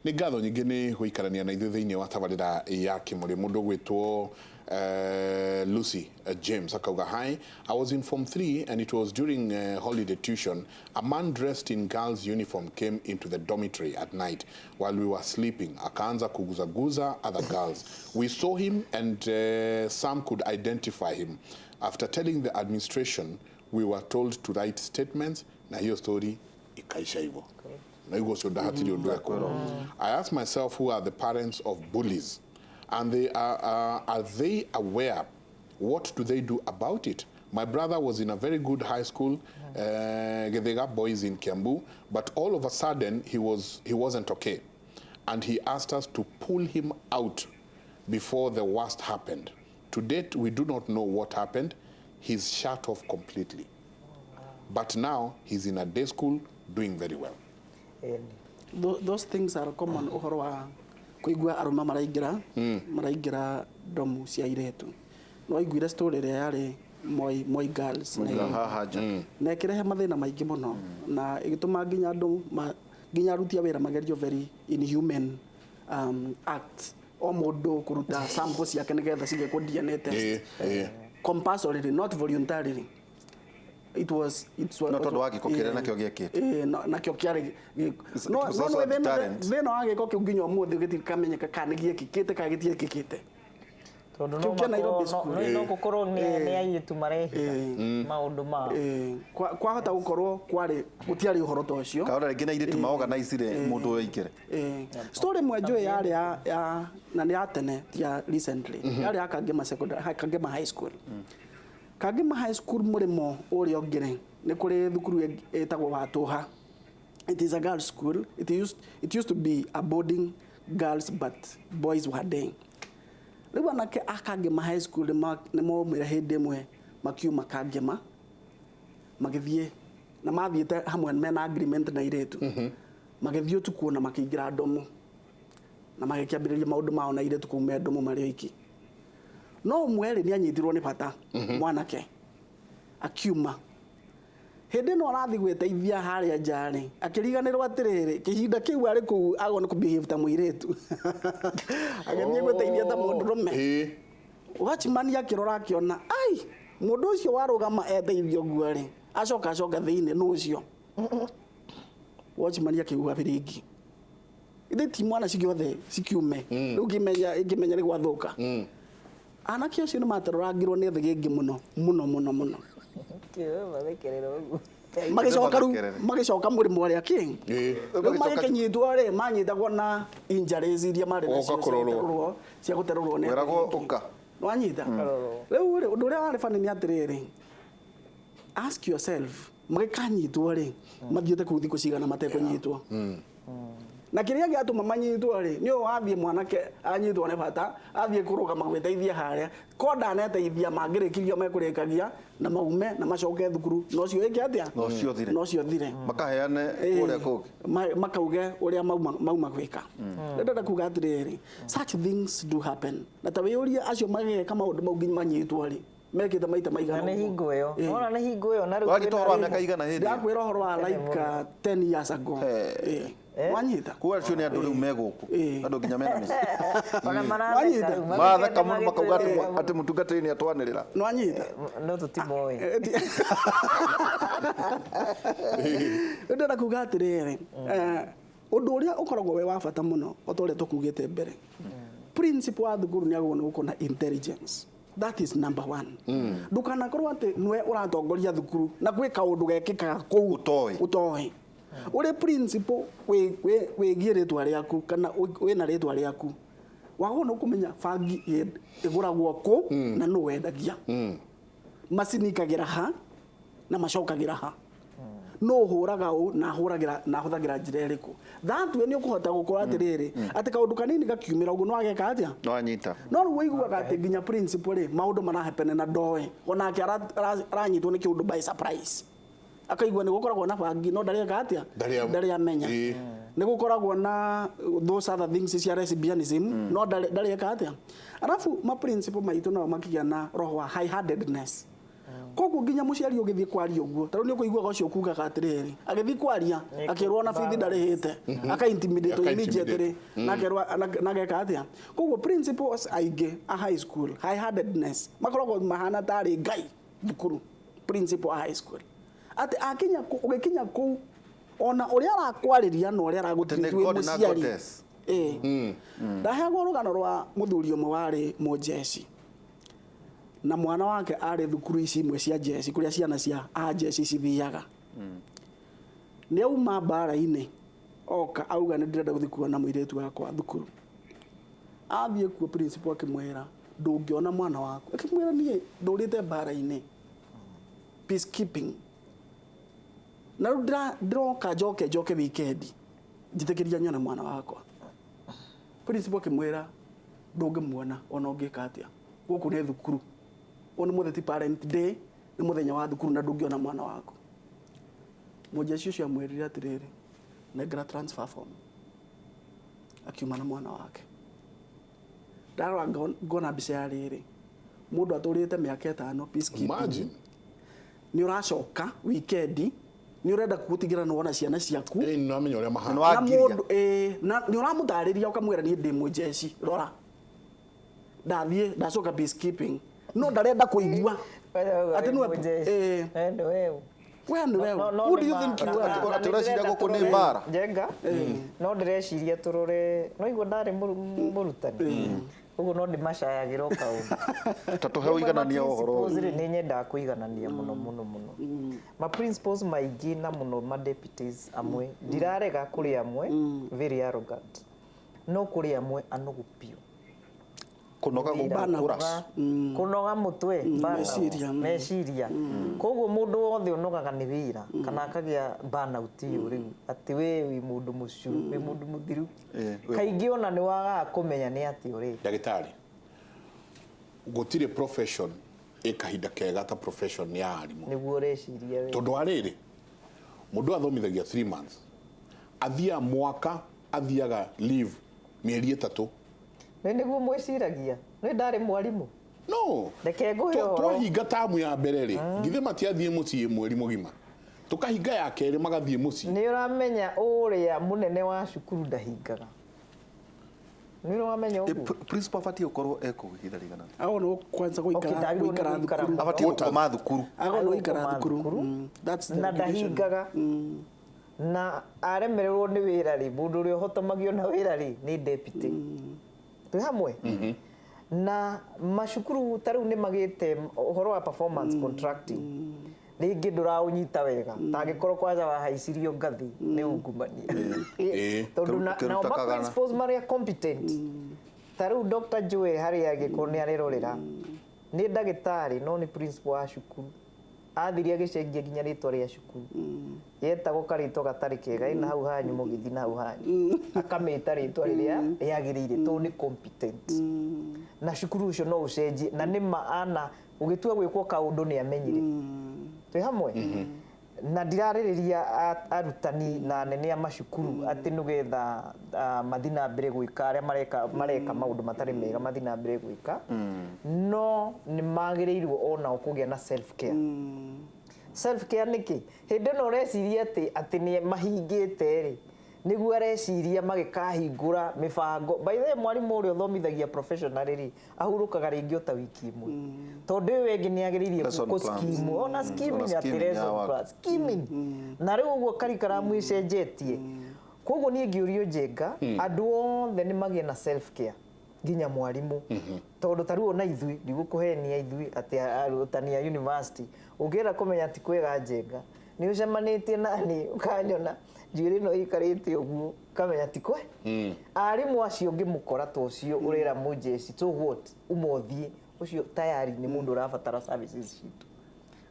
Ni ngatho nyingi ni guikarania na ithuĩ thĩinĩ wa tabarĩra ya Kimũrĩ. Mũndũ gwĩtwo Lucy James akauga, hi, I was in Form 3 and it was during holiday tuition. A man dressed in girl's uniform came into the dormitory at night while we were sleeping. Akaanza kuguzaguza other girls. We saw him and some could identify him. After telling the administration, we were told to write statements na hiyo story ikaisha hivyo. Na hiyo sio dahatiri ndio yako. I asked myself, who are the parents of bullies? And they are they aware? What do they do about it? My brother was in a very good high school, Gethega Boys in Kiambu, but all of a sudden he wasn't okay. And he asked us to pull him out before the worst happened. To date, we do not know what happened. He's shut off completely. But now he's in a day school doing very well. Those things are common uhoro wa kuigua aruma maraingira domu cia iretu. No iguire story ĩrĩa yarĩ Moi girls na ikirehe mathĩna maingĩ mũno na igitũma nginya andũ nginya aruti a wĩra magerio very inhuman acts. O mũndũ kuruta sample ciake nĩgetha cigekwo DNA test compulsorily, not voluntarily. It's not tondu wa giko kire nakio giekite nakio kiari no thĩna wa giko kiu nginya ũmũthĩ gĩtikamenyeka kana giekite kana gĩtiekĩte tondu no gukorwo ni airitu marehe maundu ma kwahota gukorwo kwari gutiari uhoro ta ucio kaora rĩngĩ na airitu ma organize mũndũ ũikire story mwenjo yari ya na ni atene ya recently yari akangema secondary akangema high school Kagema High School murimo uri ogire ni kuri thukuru etagwo Watuha. It is a girls school. It used to be a boarding girls but boys were there. Riwa nake akagema High School ni mo mira hindi mwe makiuma Kagema magithie na mathiete hamwe mena agreement na iretu magithie utuku na makiingira domu na magikiambiriria maundu mao na iretu kume domu mari oiki. No mwere ni anyitirwo ni bata mwanake akiuma hindi no arathi gweteithia haria njari akiriganirwo atiriri kihinda kiu ari ku agone ku behave ta muiretu agenie gweteithia ta mundu rume watchman yakirora akiona ai mundu ucio warugama eteithio guari acoka thiine no ucio watchman yakiuga biringi inde ti mwana cigiothe cikiume riu ngimenya ri gwathuka anake ucio ni mataroragirwo ni thigi ngi muno kiwe bathekerero ugu magicoka muri mwari aking magikinyitwo ri manyitagwo na injuries iria mari nacio cia guterurwo ni werago uka no anyita riu undu uria wari fani ni atiriri ask yourself magikanyitwo ri mathiete ku thiku cigana matekunyitwo na kiria giatuma manyitwo ri ni wathie mwanake anyitwo ne bata athie kuruga magweteithia haria koda neteithia mangirikirio mekurikagia na maume na macoke thukuru no cio iki atia no cio thire makaheane uria kuki makauge uria mauma gwika ndenda kuga atiriri such things do happen na tawiuria acio mageka maundu mau nginya manyitwo ri mekite maita maigana na hingo yo ona na hingo yo na ru wagitoro ameka igana hindi ndakwira horo wa like 10 years ago wanyita kuwa cio ni andu riu meguku andu nginya mena misi ona maranyita mathaka muno makauga ati mutungatiri ni atwanirira no anyita no tutimoe ndenda kuga atiriri undu uria ukoragwo we wa bata muno otore tukugite mbere principle wa thukuru ni agona gukona intelligence. That is number 1. Ndukana korwo ati nwe uratongoria thukuru na gwika undu gekikaga ku utoi uri principle we giritwa riaku kana we na ritwa riaku wagona kumenya fangi iguragwo ku na no wendagia macini kagira ha na macokagira ha no huraga u na huragira na huthagira njira iriku that we ni ukuhota gukora atiriri ati kaundu kanini gakiumira ugu no ageka atia no anyita no ruiguaga ati nginya principle ri maundu marahepene na ndoe ona ki aranyitwo ni kiundu by surprise akaigua ni gukoragwo na bangi no ndari atia ndari amenya ni gukoragwo na those other things cia lesbianism no ndari atia alafu ma principle maitu no makigia na roho wa high handedness koguo nginya muciari ugithii kwaria uguo taru ni ukuigua gocio kugaga atiriri agithii kwaria akirwo na bithi ndarihite aka intimidate immediately na geka atia koguo principals aige a high school high handedness makoragwo mahana tari ngai thukuru principal high school ati akinya ugikinya ku ona uria arakwariria no uria aragutitwe muciari ndaheagwo rugano rwa muthuri umwe wari mujeci na mwana wake ari thukuru ici imwe cia jeci kuria ciana cia a jeci cithiaga ni auma mbara-ini oka auga ni ndirenda guthi kuona muiretu wakwa thukuru athie kuo principal akimwira ndungiona mwana waku akimwira nie ndurite mbara-ini peacekeeping na ndiroka njoke weekend njitikiria nyone mwana wakwa principal akimwira ndungimuona ona ungika atia guku ni thukuru oni mutheti parent day ni muthenya wa thukuru na ndungiona mwana waku mujeci ucio amwirire atiriri negera transfer form akiuma na mwana wake ndarora ngona mbica ya riri mundu aturite miaka 5 peacekeeping ni uracoka weekend ni urenda gutigira no wona ciana ciaku no amenya uria mahana na mundu na ni uramutariria ukamwira ni ndi mujeci rora ndathie ndacoka peacekeeping no ndarenda kuigua ati no endo wewe who do you think you are atureciria guku ni mbara jenga no ndireciria turore no igua ndari murutani uguo no ndimacayagirwo kaundu tatuhe uiganania uhoro ni nyendaga kuiganania muno ma principals maingi na muno ma deputies amwe ndirarega kuri amwe very arrogant no kuri amwe anogu pio kunoga gukura kunoga mutwe meciria koguo mundu wothe unogaga ni wira kana akagia burnout riu ati we wi mundu mucu wi mundu muthiru kaingi ona ni waga kumenya ni ati uri ndagitari gutire profession ikahinda kega ta profession ya arimu niguo reciria we tondu ariri mundu athomithagia 3 months athia mwaka athiaga leave mieri 3 niguo mwiciragia ni ndari mwarimu no reke nguheo twahinga tamu ya mbere ri ngithe matiathie mucii mweri mugima tukahinga ya keri magathie mucii ni uramenya uria munene wa cukuru ndahingaga ni uramenya uguo principal fati ukorwo ekuhitha rigana aho no kwanza guikara thukuru afati gukoma thukuru aho no guikara thukuru that's na ndahingaga na aremererwo ni wira ri mundu uri hotomagio na wira ri ni deputy tu hamwe na mashukuru tariu ni magite uhoro wa performance contracting ringi nduraunyita wega tangikorwo kwaja wa haicirio ngathi ni ungumania tondu na principals maria competent tariu Dr. Joel hari agikorwo ni arerorera ni ndagitari no ni principal wa cukuru athiria gicengia ginya ritwa ria cukuru yetagwo karito gatari kega ina hau hanyu mugithi na hau hanyu akamita ritwa riria yagirire to ni competent na cukuru ucio no ucenjie na ni maana ugitua gwikwo kaundu ni amenyire twi hamwe na ndiraririria arutani na nene amacukuru ati nugetha mathina mbere gwika aria mareka maundu matari mega mathina mbere gwika no ni magirirwo ona ukugia na self care niki hindi no reciria ati ni mahingite ri niguo areciria magikahingura mibango by the way mwarimu uri uthomithagia professionally ri ahurukaga ringi ota wiki imwe tondu we wengi ni agiririe ku scheme ona scheme ni atireso plus scheme na riu uguo karikaramu icenjetie koguo ni ngiurio jenga andu othe ni magie na self care nginya mwarimu tondu tariu ona ithui ndigukuhenia ithui ati arutani ya university ungira kumenya ati kwega jenga ni ucemanitie nani ukanyona njiri no ikarite uguo kamenya tikwe arimu acio ngimukora to ucio urera mujeci to what umothie ucio tayari ni mundu urabatara services citu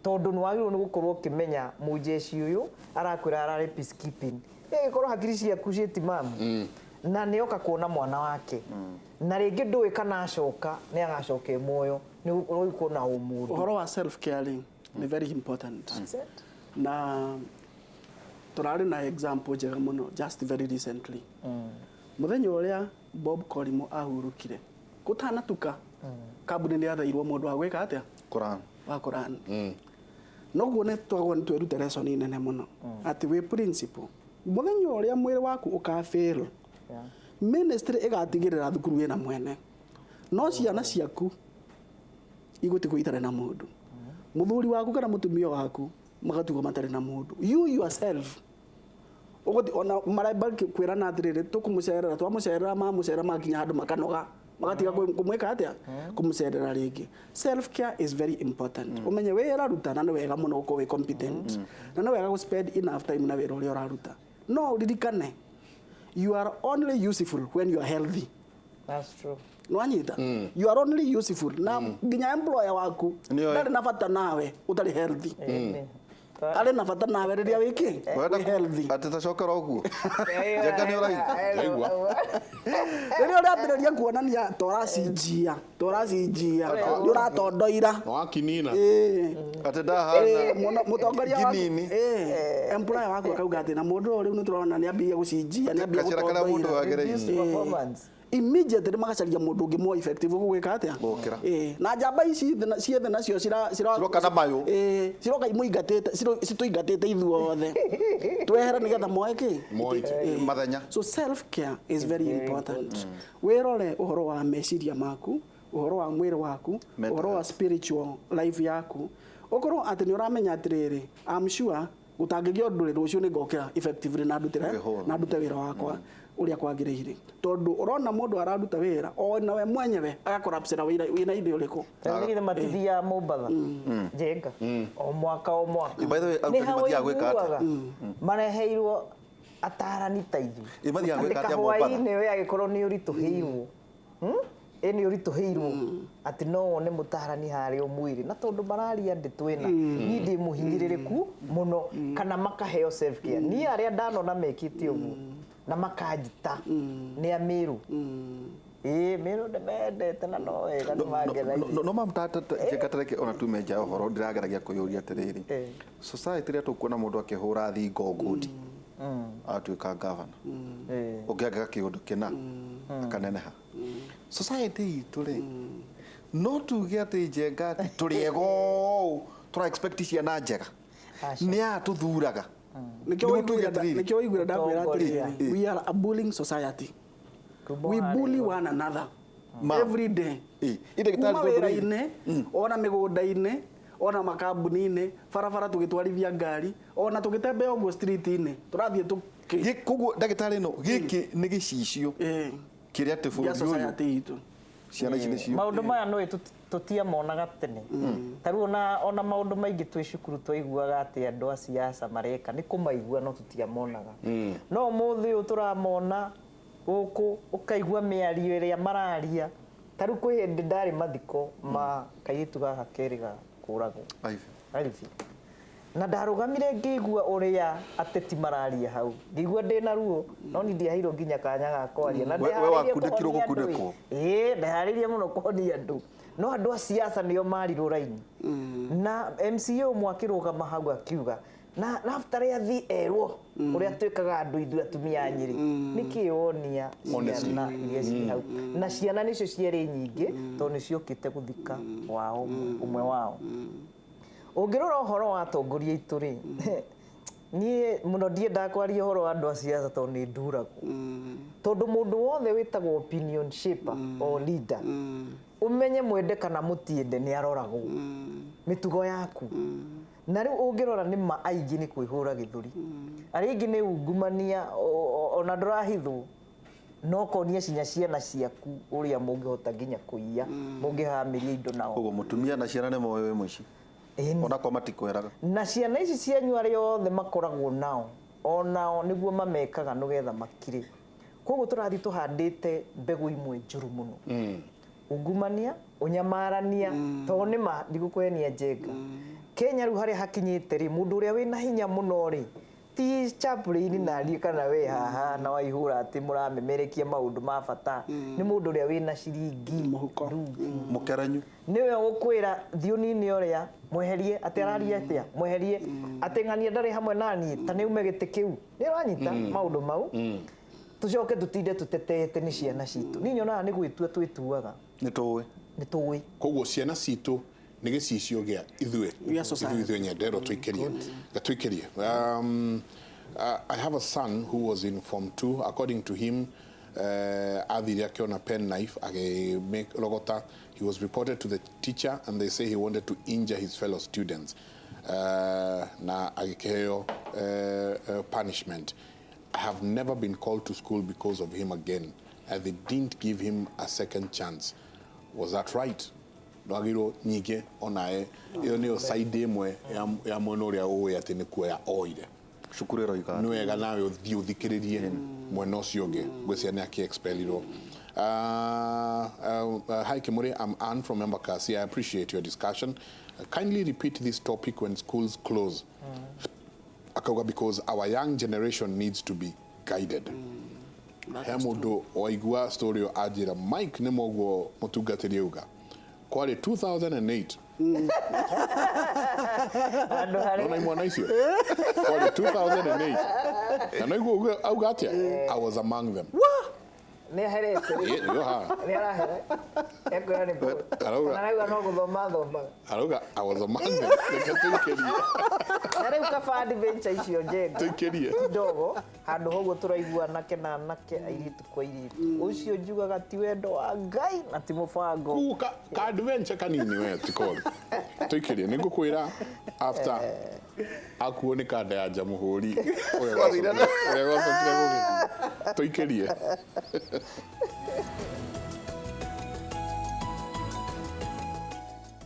tondu nwagirwo ni gukorwo kimenya mujeci uyu arakwira arari peacekeeping ikorwo hakiri ciaku citimamu na nioka kuona mwana wake na ringi ndui kana acoka ni agacoke moyo ni uguo na umudu uhoro wa self caring ni very important na turari na example njega muno just very recently muthenya uria Bob Korimo ahurukire kutanatuka kambuni ni athairwo mundu wa gwika atia wa Quran noguo nä twagwo nä twärute lesson nene muno atä wä principle muthenya å rä a mwä rä waku å kafail ministry ĩgatigä rä ra thukuru wä na mwene no ciana ciaku igå tigwo itarä na må ndå må thuri waku kana må tumia waku magatugwo matarä na må ndå you yourself ona maramba kwä rana atä rä rä tå kå må cerera twamå cerera mamå cerera makinya handå makanoga magatiga kå mwä ka atä kå må cerera rä ngä self care is very important å menye wä raruta na nä wega må no å korwo wä competent na nä wega gå spend enough time na wä ra å rä a å raruta no ririkane you are only useful when you are healthy. That's true. Nwanyita you are only useful na nginya employer waku ndari na bata nawe utari healthy ari na bata nawe riria wiki healthy ati tacokera uguo jenga ni urai aigua riria urambiriria kuonania toracinjia ni uratondoira no akinina ati ndahana mutongoria waku employer waku akauga ati na mundu riu ni turona ni ambia gucinjia ni ambia gutondoira immediately magacaria mundu ungi more effective gugwika atia na njamba ici ciethe nacio ciroka na mayo ciroka imuingatite cituingatite ithuothe twehera nigetha moeke mathenya so self care is very important wirore uhoro wa meciria maku uhoro wa mwiri waku uhoro wa spiritual life yaku okorwo ati ni uramenya atiriri I'm sure gutangigia undu rucio ni ngokira effectively na ndute wira wakwa uria kwagirire tondu urona mundu araruta wira o na we mwenyewe agakorapsira wina inde uriku tandikire matithi ya Mombatha jenga o mwaka by the way aruti gwika ati mareheirwo atarani taithu imathia gwika ati Mombatha ni we agikorwo ni urituheirwo ni urituheirwo ati no wone mutarani hari o mwiri na tondu mararia nditwina ni ndi muhinyiririku muno kana makaheo self care ni aria ndanona mekite uguo na makajita ni amiru miru ndemendete na no wega ni mangera no mamtata jekatareke ona tumeja horo ndirageragia kuyuria atiriri society ria tukuona mundu akihura thingo ngudi atuika governor ugiaga kiundu kina akaneneha society itu ri no tuge ati jenga turiego tura expect ciana njega ni atuthuraga nikio igura ndakwira atiri we are a bullying society we bully one another every day kuma wira-ini ona migunda-ini ona makambuni-ini barabara tugitwarithia ngari ona tugitembea uguo street-ini turathie koguo ndagitari no giki ni gicicio kiria ati bũrũri society itu ciana ici nicio maundu maya no tutia monaga tene taru ona maundu maingi twi cukuru twaiguaga ati andu a siasa mareka ni kumaigua no tutia monaga no muthi uturamona guku ukaigua miario iria mararia taru kwi hindi ndari mathiko ma kaitu gaka keriga kuragwo aivi na ndarugamire ngigua uria ateti mararia hau ngigua ndina ruo no ni ndiahiro nginya kanya ga kwaria na ndaharirie muno kuhonia andu no andu a siasa nio marirwo raini na MCA mwakirugama hau akiuga na after athi erwo uria twikaga andu ithu atumia nyiri nikiwonia ciana iria ci hau na ciana nicio cieri nyingi to niciokite guthika wao umwe wao ungirora uhoro wa atongoria itu ri ni muno ndienda kwaria uhoro wa andu a siasa to ni nduragwo tondu mundu wothe witagwo opinion shaper or leader umenye mwende kana mutiende ni aroragwo mitugo yaku na riu ungirora ni ma aingi ni kwihura githuri aringi ni ungumania ona ndurahithwo no konia ciana ciaku uria mungihota nginya kuiya mungihamiria indo nao koguo mutumia na ciana ni moyo muici ona kwa matikweraga na ciana ici cianyu aria othe makoragwo nao onao niguo mamekaga nugetha makire koguo turathi tuhandite mbegu imwe njuru muno ungumania unyamarania to nima ndigukwenia jenga Kenya riu haria hakinyite ri mundu uria wina hinya muno ri ti chaplain na ri kana we haha na waihura ati muramemerekia maundu ma bata ni mundu uria wina ciringi muhuko mukeranyu niwe ukwira thiunini uria mweherie ateraria atia mweherie atengania ndari hamwe nani ta ni umegite kiu ni ranyita maundu mau tucoke tutinde tutetete ni ciana citu ni nyona ni gwitua twituaga ni tuwe koguo ciana citu nä gä cicio gä a ithuä nyenderwo twä I have a son who was in Form 2. According to him, athire akiona pen knife logota. He was reported to the teacher and they say he wanted to injure his fellow students. Na agikeo punishment. I have never been called to school because of him again. They didn't give him a second chance. Was that right? Nwagiro nyige onae iyo niyo side imwe ya mwena uria uwi ati ni kuoya oire cukuru iroiga ni wega nawe uthii uthikiririe mwena ucio ungi gwiciani aki-expelirwo. Hi Kimuri, I'm Anne from Embakasi. I appreciate your discussion. Kindly repeat this topic when schools close. Akauga, because our young generation needs to be guided. He mundu waigua story o ajira Mike ni moguo mutungatiri uga kwari 2008 Nona imwana icio kwari 2008 na naiguo auga atia I was among them. Nä aherete nä arahere ekå nä arauga no gå thoma thomaga arauga I was among them. Na rä u kaba adventure icio Tuikirie ndogo handå hoguo tå raigua nake na nake airitu kwa airitu å cio njugaga ti wendo wa Ngai na ti må bango ka adventure kanini we tikori tuikirie nä ngå kwä ra after akuo nä kanda ya nja må hå ri å rä a gwacokire gå gä tuikirie